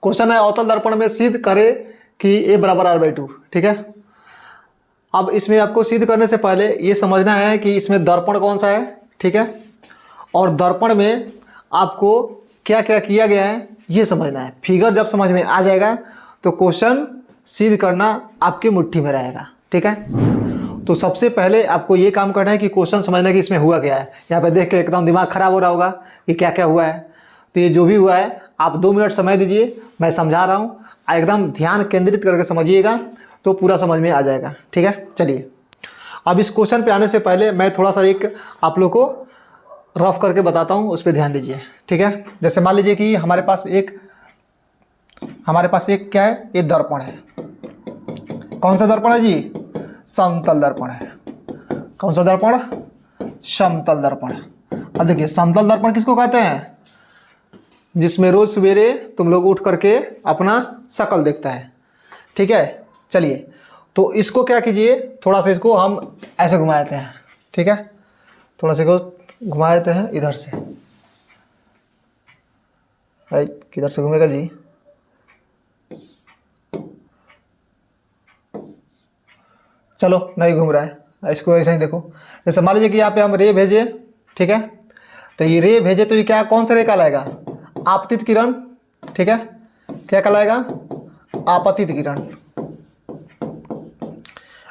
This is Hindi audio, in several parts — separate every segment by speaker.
Speaker 1: क्वेश्चन है अवतल दर्पण में सिद्ध करे कि ए बराबर r/2। ठीक है, अब इसमें आपको सिद्ध करने से पहले ये समझना है कि इसमें दर्पण कौन सा है। ठीक है, और दर्पण में आपको क्या क्या किया गया है ये समझना है। फिगर जब समझ में आ जाएगा तो क्वेश्चन सिद्ध करना आपकी मुट्ठी में रहेगा। ठीक है, तो सबसे पहले आपको ये काम करना है कि क्वेश्चन समझना है कि इसमें हुआ क्या है। यहाँ पे देख के एकदम दिमाग खराब हो रहा होगा कि क्या क्या हुआ है। तो ये जो भी हुआ है आप 2 मिनट समय दीजिए, मैं समझा रहा हूँ, एकदम ध्यान केंद्रित करके समझिएगा तो पूरा समझ में आ जाएगा। ठीक है, चलिए अब इस क्वेश्चन पे आने से पहले मैं थोड़ा सा एक आप लोग को रफ करके बताता हूँ, उस पर ध्यान दीजिए। ठीक है, जैसे मान लीजिए कि हमारे पास एक क्या है, ये दर्पण है। कौन सा दर्पण है जी? समतल दर्पण है। कौन सा दर्पण? समतल दर्पण। अब देखिए समतल दर्पण किसको कहते हैं? जिसमें रोज सवेरे तुम लोग उठ करके अपना शक्ल देखता है। ठीक है, चलिए तो इसको क्या कीजिए, थोड़ा सा इसको हम ऐसे घुमा देते हैं। ठीक है, थोड़ा सा इसको घुमा देते हैं इधर से। राइट, किधर से घूमेगा जी? चलो नहीं घूम रहा है, इसको ऐसे ही देखो। जैसे मान लीजिए कि यहाँ पे हम रे भेजे। ठीक है, तो ये रे भेजे तो ये क्या, कौन सा रे कहलाएगा? आपतित किरण। ठीक है, क्या कहलाएगा? आपतित किरण।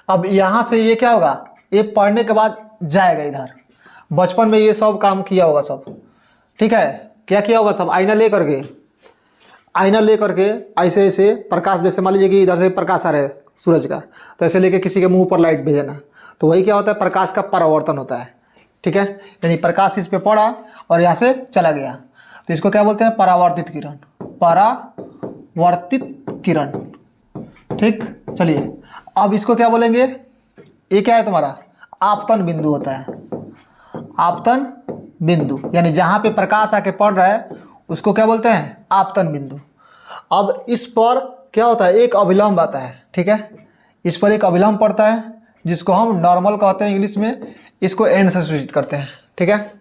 Speaker 1: अब यहाँ से ये क्या होगा, ये पढ़ने के बाद जाएगा इधर। बचपन में ये सब काम किया होगा सब। ठीक है, क्या किया होगा सब? आईना ले करके ऐसे ऐसे प्रकाश, जैसे मान लीजिए कि इधर से प्रकाश आ रहा है सूरज का, तो ऐसे लेके किसी के मुंह पर लाइट भेजना, तो वही क्या होता है, प्रकाश का परावर्तन होता है। ठीक है, यानी प्रकाश इस पे पड़ा और यहाँ से चला गया, तो इसको क्या बोलते हैं? परावर्तित किरण। परावर्तित किरण। ठीक, चलिए अब इसको क्या बोलेंगे? ये क्या है तुम्हारा? आपतन बिंदु होता है। आपतन बिंदु यानी जहाँ पे प्रकाश आके पड़ रहा है उसको क्या बोलते हैं? आपतन बिंदु। अब इस पर क्या होता है? एक अभिलंब आता है। ठीक है, इस पर एक अभिलंब पड़ता है जिसको हम नॉर्मल कहते हैं इंग्लिश में, इसको एन से सूचित करते हैं। ठीक है,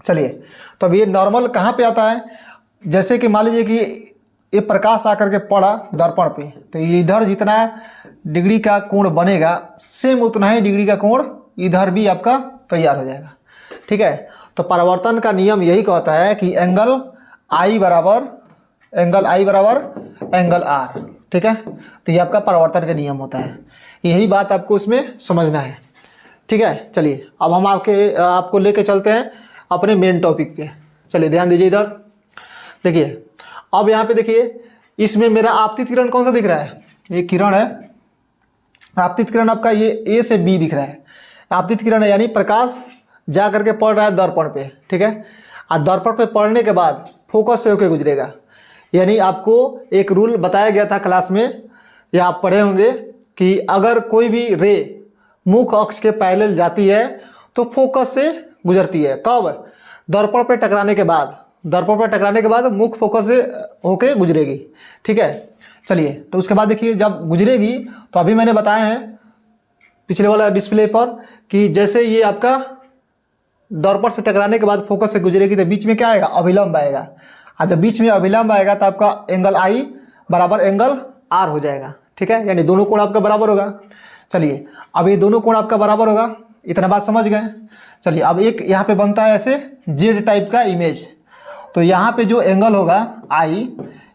Speaker 1: चलिए तो अब ये नॉर्मल कहाँ पे आता है? जैसे कि मान लीजिए कि ये प्रकाश आकर के पड़ा दर्पण पे, तो इधर जितना डिग्री का कोण बनेगा सेम उतना ही डिग्री का कोण इधर भी आपका तैयार हो जाएगा। ठीक है, तो परावर्तन का नियम यही कहता है कि एंगल आई बराबर एंगल आर। ठीक है, तो ये आपका परावर्तन का नियम होता है। यही बात आपको इसमें समझना है। ठीक है, चलिए अब हम आपको लेके चलते हैं अपने मेन टॉपिक पे। चलिए ध्यान दीजिए इधर। देखिए अब यहाँ पे देखिए, इसमें मेरा आपतित किरण कौन सा दिख रहा है? ये किरण है आपतित किरण आपका, ये ए से बी दिख रहा है। आपतित किरण है यानी प्रकाश जा करके पड़ रहा है दर्पण पे। ठीक है, और दर्पण पे पड़ने के बाद फोकस से होकर गुजरेगा। यानी आपको एक रूल बताया गया था क्लास में, या आप पढ़े होंगे कि अगर कोई भी रे मुख्य अक्ष के पैरेलल जाती है तो फोकस से गुजरती है। कब? दर्पण पे टकराने के बाद। दर्पण पर टकराने के बाद मुख्य फोकस से होके गुजरेगी। ठीक है, चलिए तो उसके बाद देखिए जब गुजरेगी तो अभी मैंने बताया है पिछले वाला डिस्प्ले पर कि जैसे ये आपका दर्पण से टकराने के बाद फोकस से गुजरेगी तो बीच में क्या आएगा? अभिलंब आएगा। और जब बीच में अभिलंब आएगा तो आपका एंगल आई बराबर एंगल आर हो जाएगा। ठीक है, यानी दोनों कोण आपका बराबर होगा। चलिए अब ये दोनों कोण आपका बराबर होगा, इतना बात समझ गए। चलिए अब एक यहाँ पे बनता है ऐसे जेड टाइप का इमेज, तो यहाँ पे जो एंगल होगा आई,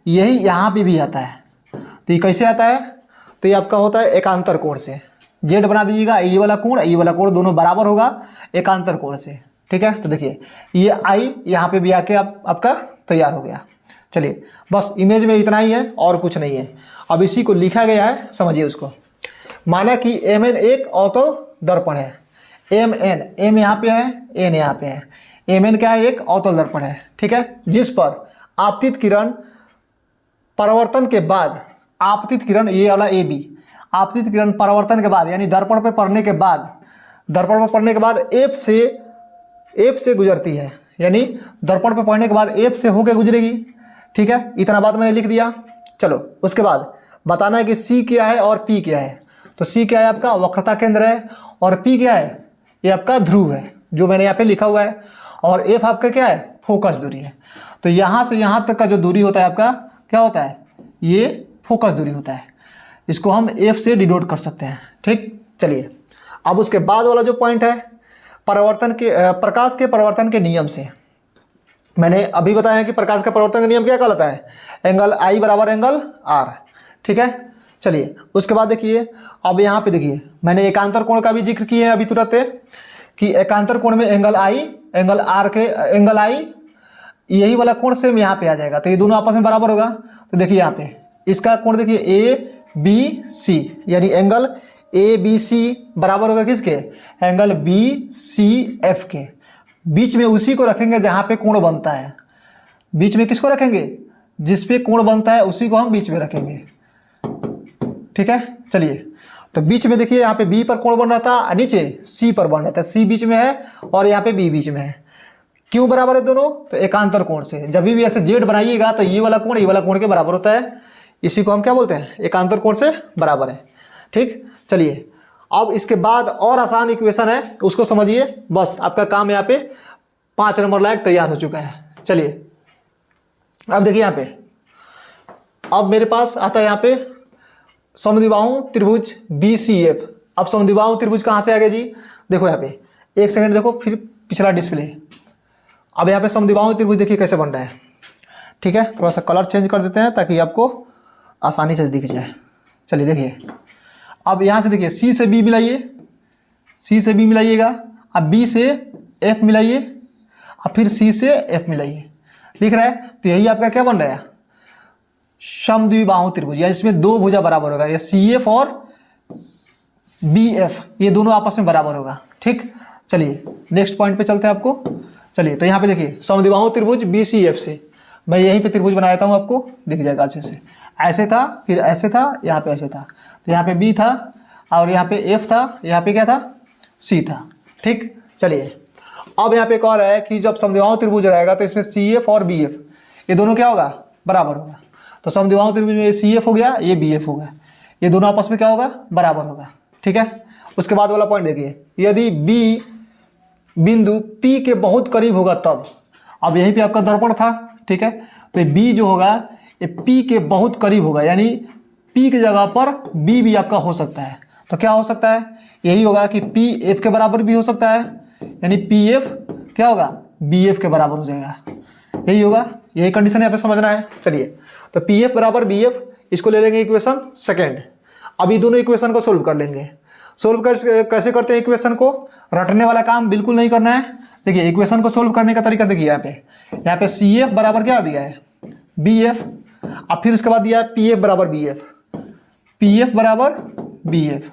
Speaker 1: यही यहाँ पे भी आता है। तो ये कैसे आता है? तो ये आपका होता है एकांतर कोण से। जेड बना दीजिएगा, ये वाला कोण दोनों बराबर होगा एकांतर कोण से। ठीक है, तो देखिए ये आई यहाँ पे भी आके आपका तैयार हो गया। चलिए बस इमेज में इतना ही है और कुछ नहीं है। अब इसी को लिखा गया है, समझिए उसको। माना कि एम एन एक अवतल दर्पण है। एम यहाँ पे है, एन यहाँ पे है। एम एन क्या है? एक अवतल दर्पण है। ठीक है, जिस पर आपतित किरण परावर्तन के बाद, आपतित किरण ये वाला ए बी, आपतित किरण परावर्तन के बाद यानी दर्पण पे पड़ने के बाद एफ से गुजरती है। यानी दर्पण पे पड़ने के बाद एफ से होकर गुजरेगी। ठीक है, इतना बात मैंने लिख दिया। चलो उसके बाद बताना है कि सी क्या है और पी क्या है। तो सी क्या है? आपका वक्रता केंद्र है। और पी क्या है? ये आपका ध्रुव है, जो मैंने यहाँ पे लिखा हुआ है। और एफ आपका क्या है? फोकस दूरी है। तो यहाँ से यहाँ तक का जो दूरी होता है आपका क्या होता है, ये फोकस दूरी होता है, इसको हम F से डिनोट कर सकते हैं। ठीक, चलिए अब उसके बाद वाला जो पॉइंट है प्रकाश के परिवर्तन के नियम से। मैंने अभी बताया कि प्रकाश का परिवर्तन का नियम क्या कहलाता है, एंगल I बराबर एंगल R। ठीक है, चलिए उसके बाद देखिए, अब यहाँ पे देखिए मैंने एकांतर कोण का भी जिक्र किया है अभी तुरंत कि एकांतर कोण में एंगल I यही वाला कोण सेम यहाँ पे आ जाएगा, तो ये दोनों आपस में बराबर होगा। तो देखिए यहाँ पे इसका कोण देखिए ABC, यानी एंगल ABC बराबर होगा किसके, एंगल BCF के। बीच में उसी को रखेंगे जहाँ पे कोण बनता है, बीच में किसको रखेंगे, जिस पे कोण बनता है उसी को हम बीच में रखेंगे। ठीक है, चलिए तो बीच में देखिए यहाँ पे B पर कोण बन रहा था, नीचे C पर बन रहा था, C बीच में है और यहाँ पे B बीच में है। क्यों बराबर है दोनों, तो एकांतर कोण से। जब भी ऐसे जेड बनाइएगा तो ये वाला कोण के बराबर होता है, इसी को हम क्या बोलते हैं, एकांतर कोण से बराबर है। ठीक, चलिए अब इसके बाद और आसान इक्वेशन है, उसको समझिए, बस आपका काम यहाँ पे 5 नंबर लायक तैयार हो चुका है। चलिए अब देखिए यहाँ पे, अब मेरे पास आता है यहाँ पे समद्विबाहु त्रिभुज BCF। अब समद्विबाहु त्रिभुज कहाँ से आ गया जी, देखो यहाँ पे, एक सेकंड देखो, फिर पिछला डिस्प्ले। अब यहाँ पे समद्विबाहु त्रिभुज देखिए कैसे बन रहा है। ठीक है, थोड़ा सा कलर चेंज कर देते हैं ताकि आपको आसानी से दिख जाए। चलिए देखिए, अब यहाँ से देखिए C से B मिलाइए, C से B मिलाइएगा, अब B से F मिलाइए, अब फिर C से F मिलाइए, लिख रहा है। तो यही आपका क्या बन रहा है, समद्विबाहु त्रिभुज, या इसमें दो भुजा बराबर होगा, या CF और BF ये दोनों आपस में बराबर होगा। ठीक, चलिए नेक्स्ट पॉइंट पे चलते हैं आपको। चलिए तो यहाँ पे देखिए समद्विबाहु त्रिभुज BCF से, मैं यहीं पे त्रिभुज बना देता हूँ, आपको दिख जाएगा अच्छे से। ऐसे था, फिर ऐसे था, यहाँ पे ऐसे था, तो यहाँ पे B था और यहाँ पे F था, यहाँ पे क्या था, C था। ठीक, चलिए अब यहाँ पे एक और है कि जब समद्विबाहु त्रिभुज रहेगा तो इसमें CF और BF ये दोनों क्या होगा, बराबर होगा। तो समद्विबाहु त्रिभुज में ये CF हो गया, ये BF होगा, ये दोनों आपस में क्या होगा, बराबर होगा। ठीक है, उसके बाद वाला पॉइंट देखिए, यदि B बिंदु P के बहुत करीब होगा तब। अब यहीं पे आपका दर्पण था। ठीक है, तो B जो होगा ये P के बहुत करीब होगा, यानी P की जगह पर B भी आपका हो सकता है। तो क्या हो सकता है, यही होगा कि P F के बराबर भी हो सकता है, यानी PF क्या होगा, BF के बराबर हो जाएगा। यही होगा, यही कंडीशन यहाँ पे समझना है। चलिए तो PF बराबर BF, इसको ले लेंगे इक्वेशन सेकेंड। अभी दोनों इक्वेशन को सोल्व कर लेंगे। सोल्व कर कैसे करते हैं इक्वेशन को, रटने वाला काम बिल्कुल नहीं करना है। देखिए इक्वेशन को सोल्व करने का तरीका देखिए, यहाँ पे CF बराबर क्या दिया है, BF, अब फिर उसके बाद दिया है PF बराबर BF, PF बराबर BF।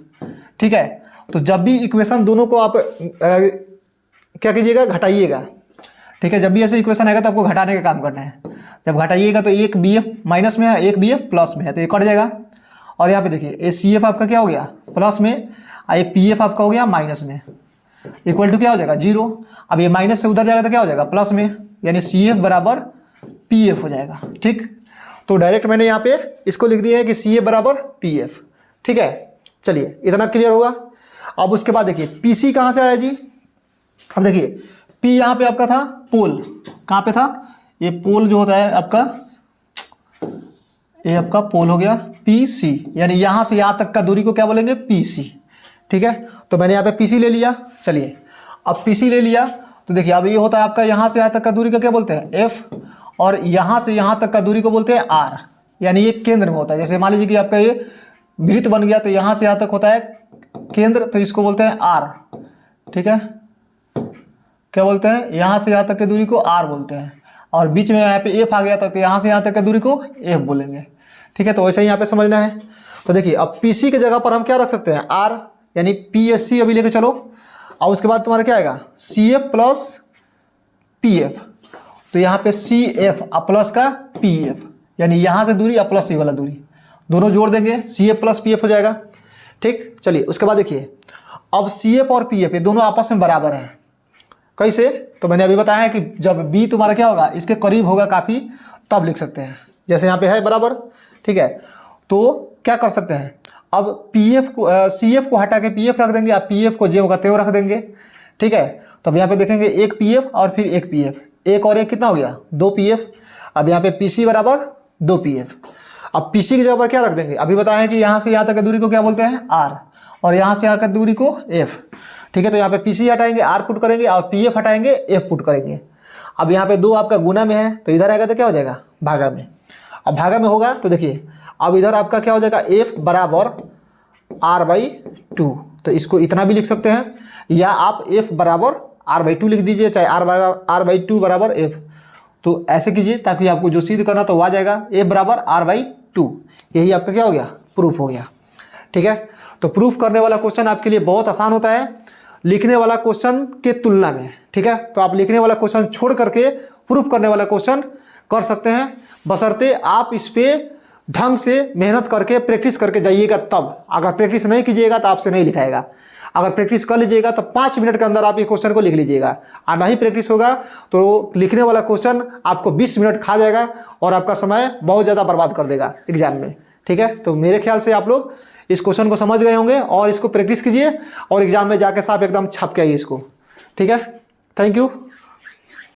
Speaker 1: ठीक है, तो जब भी इक्वेशन दोनों को आप क्या कीजिएगा, घटाइएगा। ठीक है, जब भी ऐसे इक्वेशन आएगा तो आपको घटाने का काम करना है। जब घटाइएगा तो एक BF माइनस में है, एक BF प्लस में है, तो ये कट जाएगा। और यहाँ पे देखिए ये CF आपका क्या हो गया, प्लस में, और ये PF आपका हो गया माइनस में, इक्वल टू क्या हो जाएगा, 0। अब ये माइनस से उधर जाएगा तो क्या हो जाएगा, प्लस में, यानी CF बराबर PF हो जाएगा। ठीक, तो डायरेक्ट मैंने यहाँ पे इसको लिख दिया है कि CF बराबर PF। ठीक है, चलिए इतना क्लियर होगा। अब उसके बाद देखिए PC कहाँ से आया जी, अब देखिए P यहाँ पे आपका था पोल, कहाँ पे था, ये पोल जो होता है आपका, ये आपका पोल हो गया PC, यानी यहाँ से यहाँ तक का दूरी को क्या बोलेंगे, PC। ठीक है, तो मैंने यहाँ पे PC ले लिया। चलिए अब PC ले लिया तो देखिए अब ये होता है आपका, यहाँ से यहाँ तक का दूरी को क्या बोलते हैं, F, और यहाँ से यहाँ तक का दूरी को बोलते हैं R, यानी ये केंद्र में होता है। जैसे मान लीजिए कि आपका ये वृत्त बन गया, तो यहाँ से यहाँ तक होता है केंद्र, तो इसको बोलते हैं R। ठीक है, क्या बोलते हैं, यहाँ से यहाँ तक की दूरी को R बोलते हैं, और बीच में यहाँ पे F आ गया था, तो यहाँ से यहाँ तक की दूरी को F बोलेंगे। ठीक है, तो वैसे ही यहाँ पे समझना है। तो देखिए अब PC की जगह पर हम क्या रख सकते हैं, R, यानी PSC अभी लेके चलो, और उसके बाद तुम्हारा क्या आएगा, CF प्लस PF, तो यहाँ पे CF प्लस का PF, यानी यहाँ से दूरी प्लस ये वाला दूरी, दोनों जोड़ देंगे, CF प्लस PF हो जाएगा। ठीक, चलिए उसके बाद देखिए अब CF और PF ये दोनों आपस में बराबर हैं। कैसे, तो मैंने अभी बताया है कि जब B तुम्हारा क्या होगा, इसके करीब होगा काफ़ी, तब लिख सकते हैं, जैसे यहाँ पे है बराबर। ठीक है, तो क्या कर सकते हैं, अब PF को CF को हटा के PF रख देंगे, अब PF को जो होगा त्यो रख देंगे। ठीक है, तो अब यहाँ पे देखेंगे एक PF और फिर एक PF, एक और एक कितना हो गया, 2 PF। अब यहाँ पे PC बराबर 2pf। अब पीसी की जगह पर क्या रख देंगे, अभी बताएं कि यहाँ से यहाँ तक की दूरी को क्या बोलते हैं, r, और यहाँ से यहाँ की दूरी को f। ठीक है, तो यहाँ पे पीसी हटाएंगे, r पुट करेंगे, और pf हटाएंगे, f पुट करेंगे। अब यहाँ पे 2 आपका गुना में है, तो इधर आएगा तो क्या हो जाएगा, भागा में। अब भागा में होगा तो देखिए अब इधर आपका क्या हो जाएगा, f बराबर r/2। तो इसको इतना भी लिख सकते हैं, या आप f बराबर r/2 लिख दीजिए, चाहे r/2 बराबर f। तो ऐसे कीजिए ताकि आपको जो सिद्ध करना तो वो आ जाएगा, f बराबर r/2। यही आपका क्या हो गया, प्रूफ हो गया। ठीक है, तो प्रूफ करने वाला क्वेश्चन आपके लिए बहुत आसान होता है लिखने वाला क्वेश्चन के तुलना में। ठीक है, तो आप लिखने वाला क्वेश्चन छोड़ करके प्रूफ करने वाला क्वेश्चन कर सकते हैं, बशर्ते आप इस पर ढंग से मेहनत करके प्रैक्टिस करके जाइएगा। तब अगर प्रैक्टिस नहीं कीजिएगा तो आपसे नहीं लिखाएगा। अगर प्रैक्टिस कर लीजिएगा तो 5 मिनट के अंदर आप ये क्वेश्चन को लिख लीजिएगा, और नहीं प्रैक्टिस होगा तो लिखने वाला क्वेश्चन आपको 20 मिनट खा जाएगा और आपका समय बहुत ज़्यादा बर्बाद कर देगा एग्जाम में। ठीक है, तो मेरे ख्याल से आप लोग इस क्वेश्चन को समझ गए होंगे और इसको प्रैक्टिस कीजिए और एग्जाम में जाके साफ एकदम छाप के आइए इसको। ठीक है, थैंक यू।